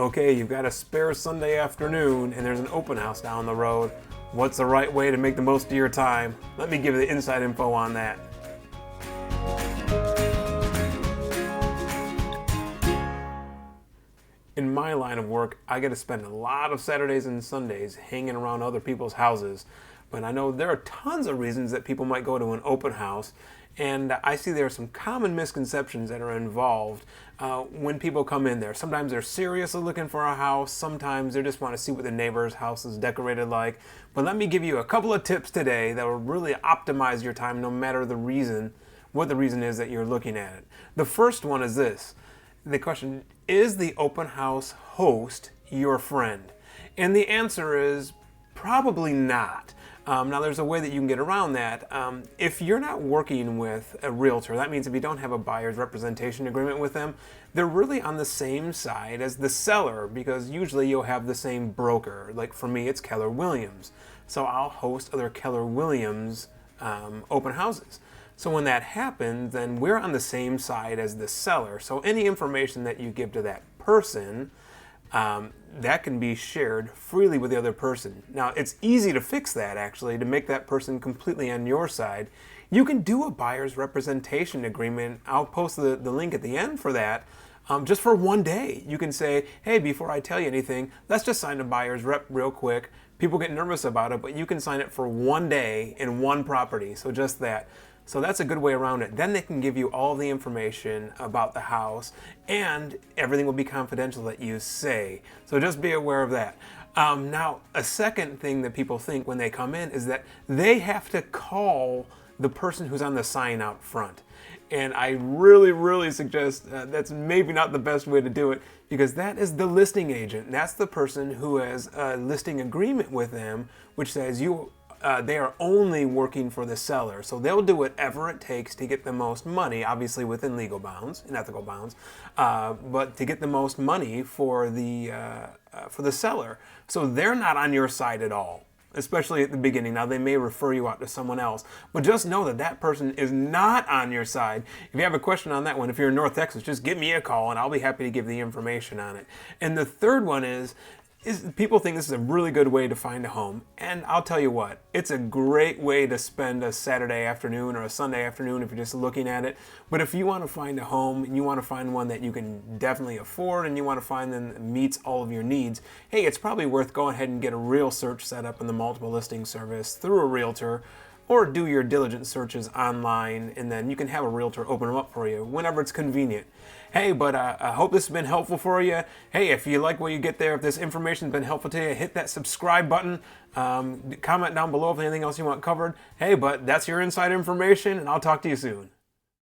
Okay, you've got a spare Sunday afternoon and there's an open house down the road. What's the right way to make the most of your time? Let me give you the inside info on that. In my line of work, I get to spend a lot of Saturdays and Sundays hanging around other people's houses. But I know there are tons of reasons that people might go to an open house, and I see there are some common misconceptions that are involved when people come in there. Sometimes they're seriously looking for a house, sometimes they just want to see what the neighbor's house is decorated like. But let me give you a couple of tips today that will really optimize your time no matter the reason, what the reason is that you're looking at it. The first one is this. The question, is the open house host your friend? And the answer is probably not. Now there's a way that you can get around that. If you're not working with a realtor, that means if you don't have a buyer's representation agreement with them, they're really on the same side as the seller because usually you'll have the same broker. Like for me, it's Keller Williams. So I'll host other Keller Williams open houses. So when that happens, then we're on the same side as the seller. So any information that you give to that person, that can be shared freely with the other person. Now, it's easy to fix that, actually, to make that person completely on your side. You can do a buyer's representation agreement. I'll post the link at the end for that. Just for one day. You can say, hey, before I tell you anything, let's just sign a buyer's rep real quick. People get nervous about it, but you can sign it for one day in one property. So just that. So that's a good way around it. Then they can give you all the information about the house and everything will be confidential that you say. So just be aware of that. Now, a second thing that people think when they come in is that they have to call the person who's on the sign out front. And I really suggest that's maybe not the best way to do it because that is the listing agent. That's the person who has a listing agreement with them, which says they are only working for the seller. So they'll do whatever it takes to get the most money, obviously within legal bounds and ethical bounds, but to get the most money for the seller. So they're not on your side at all, especially at the beginning. Now they may refer you out to someone else, but just know that that person is not on your side. If you have a question on that one, if you're in North Texas, just give me a call and I'll be happy to give the information on it. And the third one is people think this is a really good way to find a home, and I'll tell you what, it's a great way to spend a Saturday afternoon or a Sunday afternoon if you're just looking at it. But if you want to find a home and you want to find one that you can definitely afford and you want to find one that meets all of your needs, hey, it's probably worth going ahead and get a real search set up in the multiple listing service through a realtor, or do your diligent searches online, and then you can have a realtor open them up for you whenever it's convenient. Hey, but I hope this has been helpful for you. Hey, if you like what you get there, if this information's been helpful to you, hit that subscribe button. Comment down below if anything else you want covered. Hey, but that's your inside information, and I'll talk to you soon.